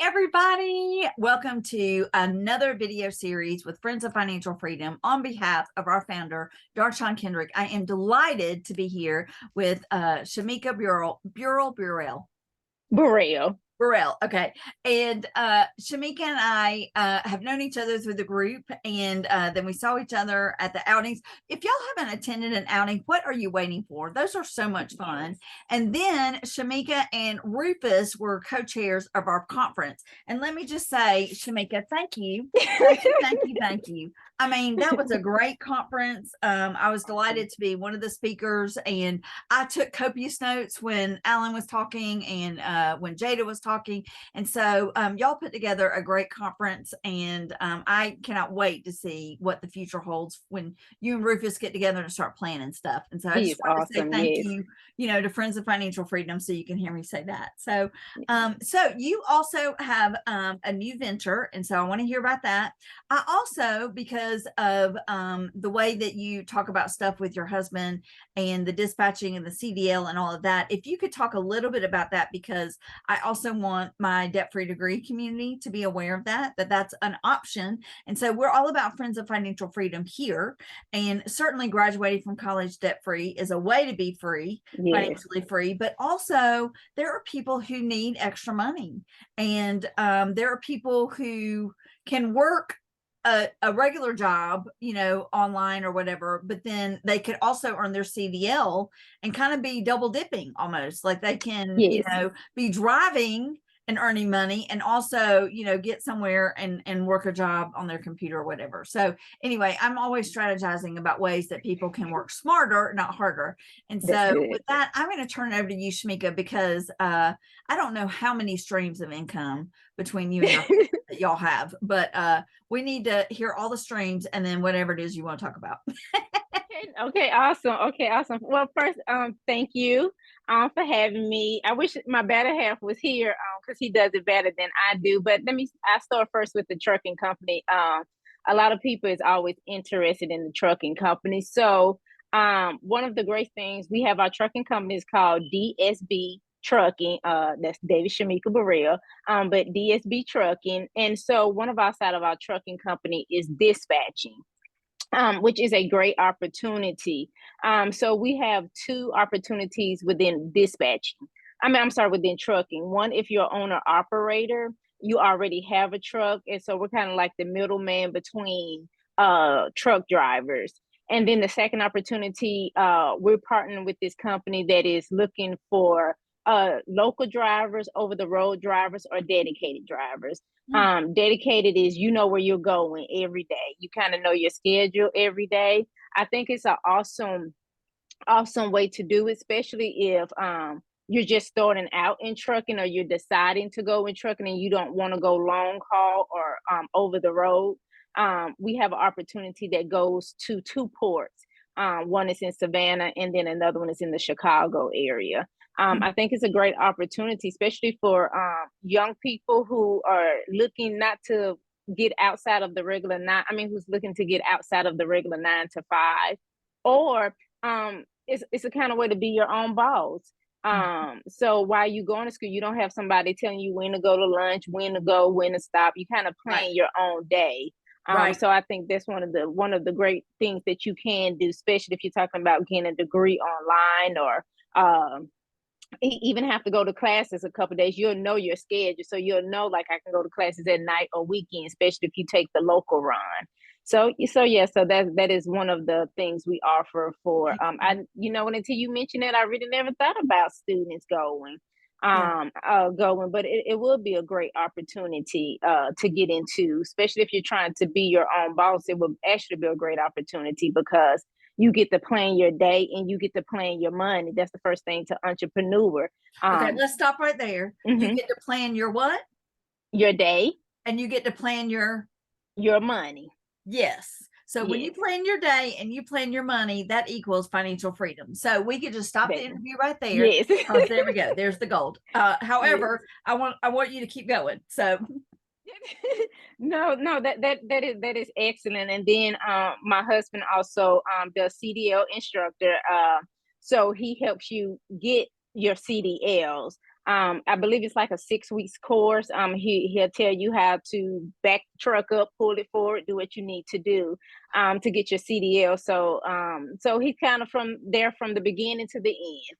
Everybody. Welcome to another video series with Friends of Financial Freedom on behalf of our founder, Darshan Kendrick. I am delighted to be here with Shameka Burrell. Okay. And Shameka and I have known each other through the group, and then we saw each other at the outings. If y'all haven't attended an outing, what are you waiting for? Those are so much fun. And then Shameka and Rufus were co-chairs of our conference. And let me just say, Shameka, thank you. Thank you. I mean, that was a great conference. I was delighted to be one of the speakers, and I took copious notes when Alan was talking and when Jada was talking. And so y'all put together a great conference, and I cannot wait to see what the future holds when you and Rufus get together and start planning stuff. And so I just want to say thank you, to Friends of Financial Freedom, so you can hear me say that. So so you also have a new venture, and so I want to hear about that. I also, because of the way that you talk about stuff with your husband and the dispatching and the CDL and all of that, if you could talk a little bit about that, because I also want my debt-free degree community to be aware of that's an option. And so we're all about Friends of Financial Freedom here, and certainly graduating from college debt-free is a way to be free, financially free, but also there are people who need extra money, and there are people who can work a regular job, online or whatever, but then they could also earn their CDL and kind of be double dipping almost, like they can, be driving and earning money and also, get somewhere and work a job on their computer or whatever. So anyway, I'm always strategizing about ways that people can work smarter, not harder. And so with that, I'm going to turn it over to you, Shameka, because I don't know how many streams of income between you and your that y'all have, but we need to hear all the streams and then whatever it is you want to talk about. Okay, awesome. Well, first, thank you for having me. I wish my better half was here because he does it better than I do. But I start first with the trucking company. A lot of people is always interested in the trucking company. So one of the great things, we have our trucking company is called DSB Trucking. That's David Shameka Burrell, but DSB Trucking. And so one of our side of our trucking company is dispatching. Which is a great opportunity. So we have two opportunities within dispatching. Within trucking. One, if you're an owner operator, you already have a truck. And so we're kind of like the middleman between truck drivers. And then the second opportunity, we're partnering with this company that is looking for local drivers, over the road drivers, or dedicated drivers. Dedicated is where you're going every day. You kind of know your schedule every day. I think it's an awesome way to do it, especially if you're just starting out in trucking, or you're deciding to go in trucking and you don't want to go long haul or over the road. We have an opportunity that goes to two ports. One is in Savannah, and then another one is in the Chicago area. I think it's a great opportunity, especially for young people who are looking not to get outside of the regular who's looking to get outside of the regular 9 to 5, or it's a kind of way to be your own boss. So while you going to school, you don't have somebody telling you when to go to lunch, when to go, when to stop. You kind of plan your own day. So I think that's one of the great things that you can do, especially if you're talking about getting a degree online, or even have to go to classes a couple of days. You'll know your schedule, so you'll know, like, I can go to classes at night or weekend, especially if you take the local run. So that is one of the things we offer for until you mentioned it, I really never thought about students going, but it will be a great opportunity to get into, especially if you're trying to be your own boss. It will actually be a great opportunity because you get to plan your day and you get to plan your money. That's the first thing to entrepreneur. Okay, let's stop right there. You get to plan your what? Your day. And you get to plan your money. Yes. So when you plan your day and you plan your money, that equals financial freedom. So we could just stop the interview right there. Yes. There we go. There's the gold. However, I want you to keep going. So No, that is excellent. And then my husband also does CDL instructor. So he helps you get your CDLs. I believe it's like a 6 weeks course. He'll tell you how to back the truck up, pull it forward, do what you need to do to get your CDL. So he's kind of from there from the beginning to the end.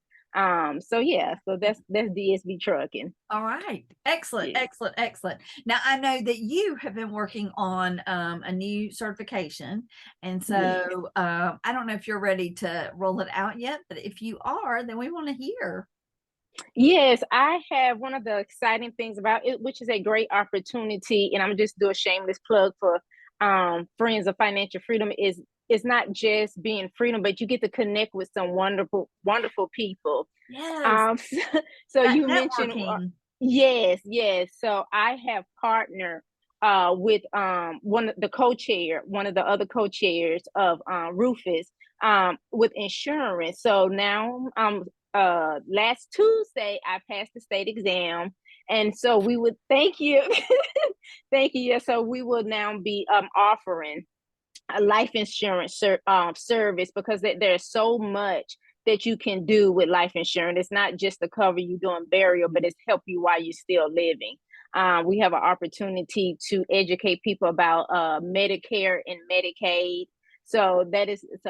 So yeah, so that's DSB trucking. All right. Excellent. Yeah. Excellent. Excellent. Now I know that you have been working on a new certification. And Yes. so I don't know if you're ready to roll it out yet, but if you are, then we want to hear. Yes, I have one of the exciting things about it, which is a great opportunity, and I'm just do a shameless plug for Friends of Financial Freedom. Is it's not just being freedom, but you get to connect with some wonderful, wonderful people. Yes. Um, so That you mentioned networking. yes, yes. So I have partnered with one of the co-chair, one of the other co-chairs of Rufus with insurance. So now last Tuesday I passed the state exam, and so we would thank you. Thank you. Yeah, so we will now be offering a life insurance service, because there's so much that you can do with life insurance. It's not just to cover you doing burial, but it's help you while you're still living. We have an opportunity to educate people about Medicare and Medicaid. So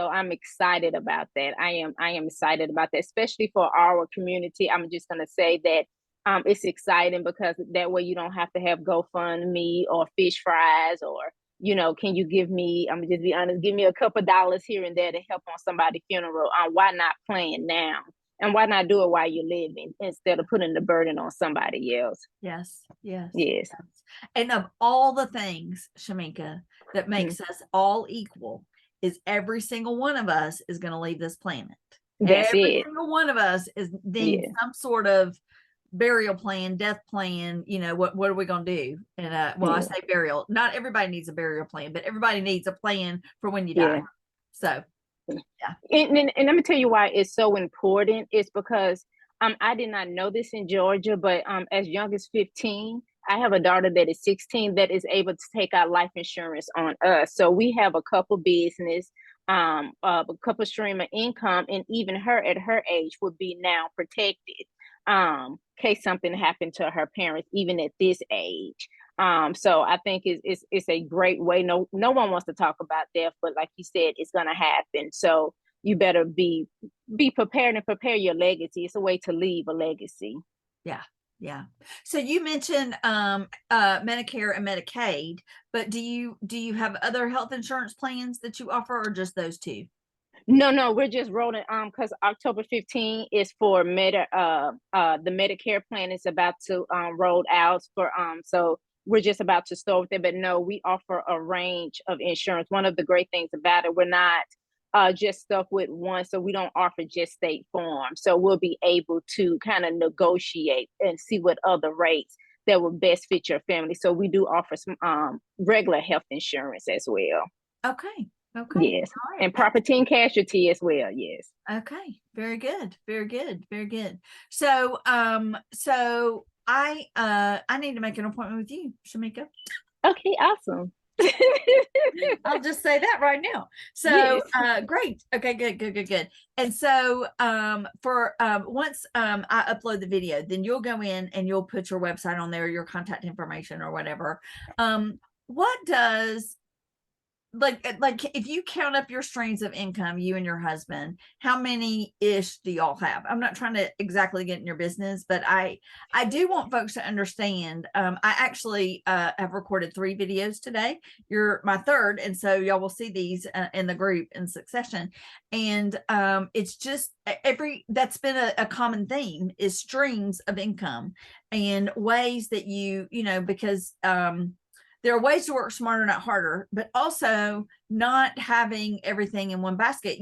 I'm excited about that. I am excited about that, especially for our community. I'm just gonna say that it's exciting because that way you don't have to have GoFundMe or fish fries or can you give me, I'm gonna just be honest, give me a couple dollars here and there to help on somebody's funeral. Why not plan now? And why not do it while you're living instead of putting the burden on somebody else? Yes. Yes. Yes. Yes. And of all the things, Shameka, that makes us all equal is every single one of us is going to leave this planet. That's Every it. single one of us is needs Yeah. some sort of burial plan, death plan. What are we going to do? And well, I Yeah. say burial. Not everybody needs a burial plan, but everybody needs a plan for when you die. Yeah. So yeah. And let me tell you why it's so important. It's because I did not know this in Georgia, but as young as 15, I have a daughter that is 16 that is able to take out life insurance on us. So we have a couple business, a couple stream of income, and even her at her age would be now protected in case something happened to her parents, even at this age. So I think it's a great way. No one wants to talk about death, but like you said, it's gonna happen. So you better be prepared and prepare your legacy. It's a way to leave a legacy. Yeah. Yeah. So you mentioned Medicare and Medicaid, but do you have other health insurance plans that you offer, or just those two? No, we're just rolling because October 15 is for the Medicare plan is about to roll out for so we're just about to start with it. But no, we offer a range of insurance. One of the great things about it, we're not just stuck with one, so we don't offer just State Farm. So we'll be able to kind of negotiate and see what other rates that will best fit your family. So we do offer some regular health insurance as well. Okay. Okay. Yes. All right. And property and casualty as well. Yes. Okay. Very good. Very good. Very good. So I need to make an appointment with you, Shameka. Okay, awesome. I'll just say that right now. So Yes. great. Okay, good. And so for once I upload the video, then you'll go in and you'll put your website on there, your contact information or whatever. What does like if you count up your streams of income, you and your husband, how many ish do y'all have? I'm not trying to exactly get in your business, but I do want folks to understand. I actually have recorded 3 videos today. You're my third, and so y'all will see these in the group in succession. And it's just that's been a common theme is streams of income and ways that because there are ways to work smarter, not harder, but also not having everything in one basket.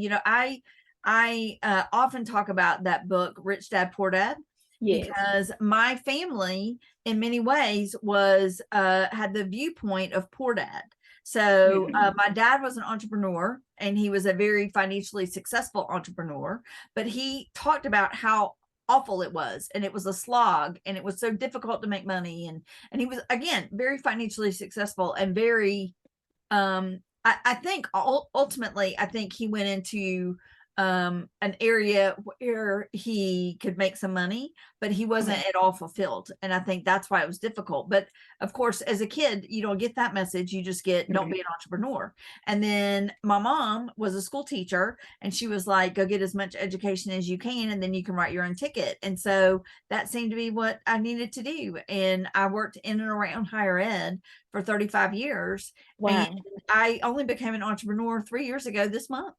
I often talk about that book, Rich Dad, Poor Dad, Yes. because my family in many ways was had the viewpoint of poor dad. So my dad was an entrepreneur, and he was a very financially successful entrepreneur, but he talked about how awful it was, and it was a slog, and it was so difficult to make money, and he was again very financially successful and very I think ultimately I think he went into an area where he could make some money, but he wasn't at all fulfilled. And I think that's why it was difficult. But of course, as a kid, you don't get that message. You just get, don't be an entrepreneur. And then my mom was a school teacher, and she was like, go get as much education as you can, and then you can write your own ticket. And so that seemed to be what I needed to do. And I worked in and around higher ed for 35 years. Wow. And I only became an entrepreneur 3 years ago this month.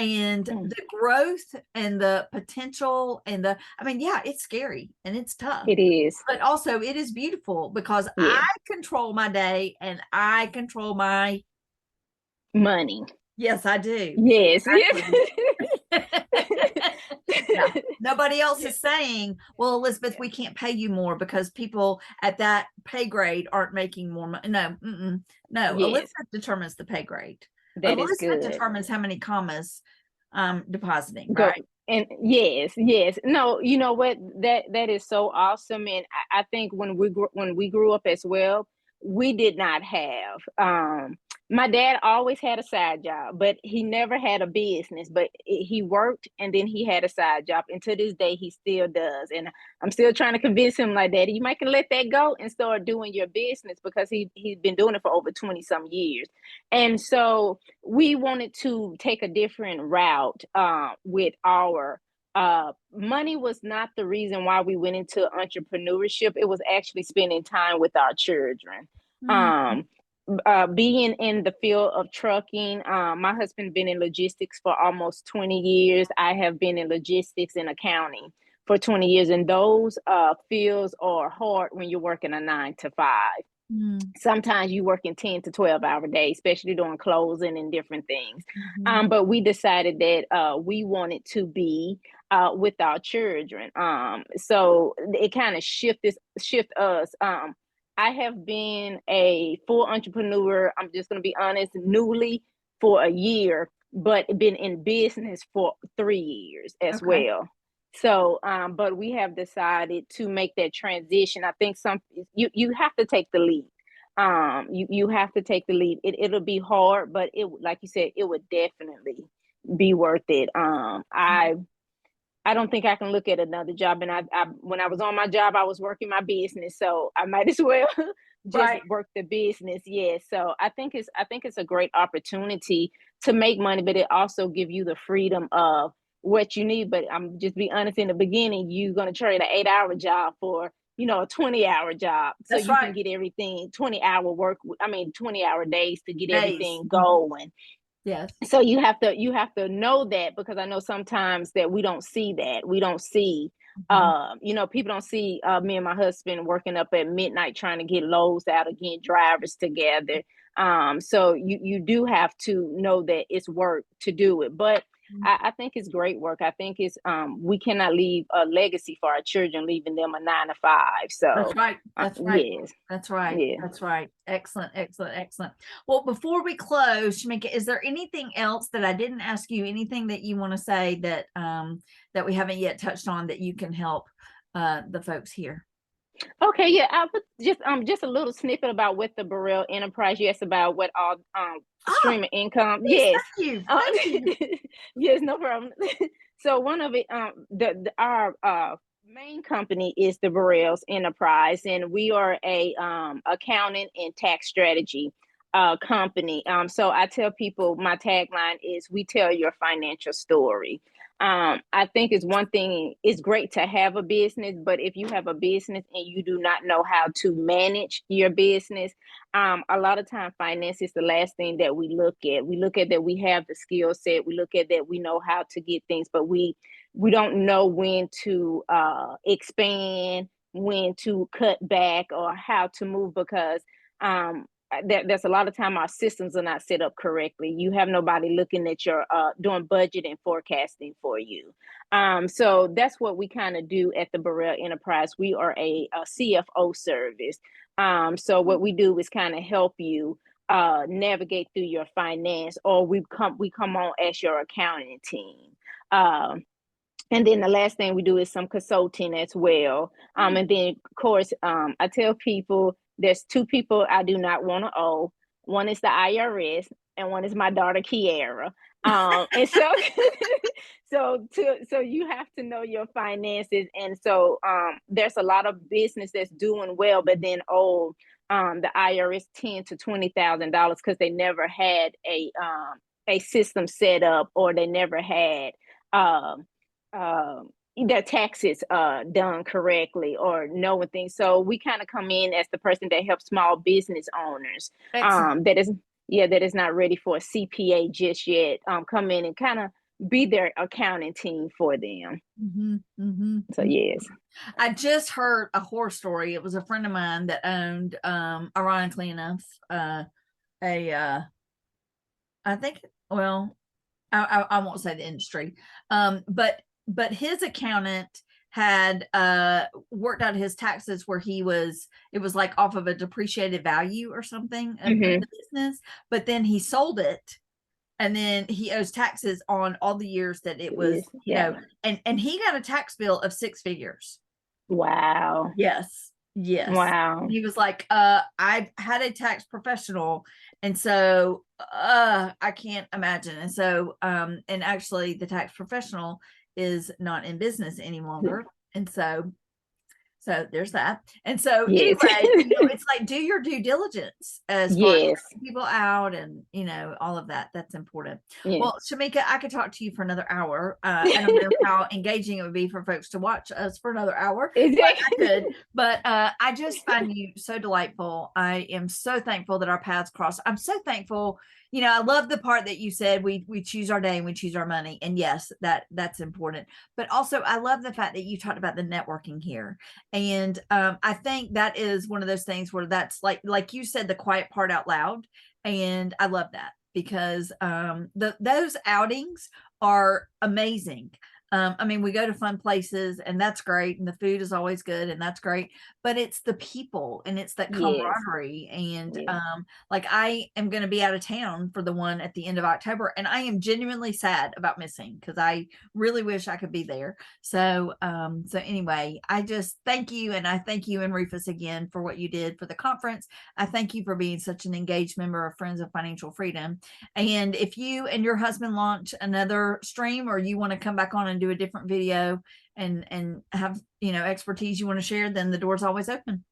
And the growth and the potential and I mean, yeah, it's scary and it's tough. It is. But also it is beautiful because I control my day and I control my money. Yes, I do. Yes. Yeah. Nobody else is saying, well, Elizabeth, we can't pay you more because people at that pay grade aren't making more money. No, no. Yes. Elizabeth determines the pay grade. That Elizabeth is good. determines how many commas depositing, right? And yes. No, you know what? That is so awesome. And I think when we grew up as well, we did not have my dad always had a side job, but he never had a business. But he worked and then he had a side job. And to this day, he still does. And I'm still trying to convince him, like, Daddy, you might can let that go and start doing your business, because he's been doing it for over 20 some years. And so we wanted to take a different route with our money was not the reason why we went into entrepreneurship. It was actually spending time with our children. Being in the field of trucking, my husband been in logistics for almost 20 years. I have been in logistics and accounting for 20 years. And those fields are hard when you're working a 9 to 5. Sometimes you work in 10 to 12 hour days, especially doing closing and different things. But we decided that we wanted to be with our children. So it kind of shift us. I have been a full entrepreneur, I'm just going to be honest, newly for a year, but been in business for 3 years as well. So, but we have decided to make that transition. I think you have to take the lead. You have to take the lead. It'll be hard, but like you said, it would definitely be worth it. I don't think I can look at another job. And I when I was on my job, I was working my business, so I might as well just work the business. Yeah. So I think it's a great opportunity to make money, but it also give you the freedom of what you need. But I'm just be honest, in the beginning, you're gonna trade an 8-hour job for a 20-hour job, so you can get everything 20-hour days to get everything going. Yes. So you have to know that, because I know sometimes that we don't see that. We don't see, people don't see me and my husband working up at midnight trying to get loads out, again, drivers together. So you do have to know that it's work to do it. But I think it's great work. I think it's we cannot leave a legacy for our children, leaving them a 9 to 5. So that's right. Yes. That's right. Yeah. That's right. Excellent. Well, before we close, Shameka, is there anything else that I didn't ask you? Anything that you want to say that that we haven't yet touched on that you can help the folks here? Okay, yeah, I put just a little snippet about what the Burrell Enterprise. Yes, about what all streaming income. Yes, thank you. Yes, no problem. So one of it, our main company is the Burrell's Enterprise, and we are a accounting and tax strategy company. So I tell people, my tagline is, we tell your financial story. I think it's one thing, it's great to have a business, but if you have a business and you do not know how to manage your business, a lot of time finance is the last thing that we look at. We look at that we have the skill set, we look at that we know how to get things, but we don't know when to expand, when to cut back, or how to move, because there's a lot of time our systems are not set up correctly. You have nobody looking at your doing budget and forecasting for you. So that's what we kind of do at the Burrell Enterprise. We are a CFO service. So what we do is kind of help you navigate through your finance, or we come on as your accounting team. And then the last thing we do is some consulting as well. And then, of course, I tell people there's 2 people I do not want to owe. One is the IRS, and one is my daughter, Kiara. And so so you have to know your finances. And so there's a lot of business that's doing well, but then the IRS $10,000 to $20,000 because they never had a system set up, or they never had um their taxes done correctly, or knowing things. So we kind of come in as the person that helps small business owners Excellent. that is not ready for a CPA just yet. Come in and kind of be their accounting team for them. So yes. I just heard a horror story. It was a friend of mine that owned, ironically enough, a I think, well, I won't say the industry, but his accountant had worked out his taxes where it was like off of a depreciated value or something of the business, but then he sold it, and then he owes taxes on all the years that it was, and he got a tax bill of 6 figures. Wow. Yes. Wow. He was like, I had a tax professional, and so I can't imagine. And so and actually the tax professional is not in business any longer. And so there's that. And so anyway, it's like, do your due diligence as far as people out, and all of that. That's important. Well, Shameka, I could talk to you for another hour. I don't know how engaging it would be for folks to watch us for another hour, but I could. But I just find you so delightful. I am so thankful that our paths cross. I'm so thankful. I love the part that you said we choose our day and we choose our money. And yes, that's important. But also I love the fact that you talked about the networking here. And I think that is one of those things where that's like you said, the quiet part out loud. And I love that, because those outings are amazing. I mean, we go to fun places, and that's great, and the food is always good, and that's great, but it's the people, and it's that camaraderie. And like, I am going to be out of town for the one at the end of October, and I am genuinely sad about missing, because I really wish I could be there. So anyway, I just thank you, and I thank you and Rufus again for what you did for the conference. I thank you for being such an engaged member of Friends of Financial Freedom. And if you and your husband launch another stream, or you want to come back on and do a different video and have expertise you want to share, then the door's always open.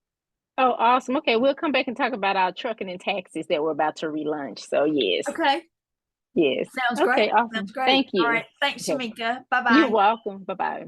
Oh, awesome. Okay, we'll come back and talk about our trucking and taxis that we're about to relaunch. So yes. Okay. Yes. Sounds great. Awesome. Sounds great. Thank you. All right. Thanks, Shameka. Bye-bye. You're welcome. Bye-bye.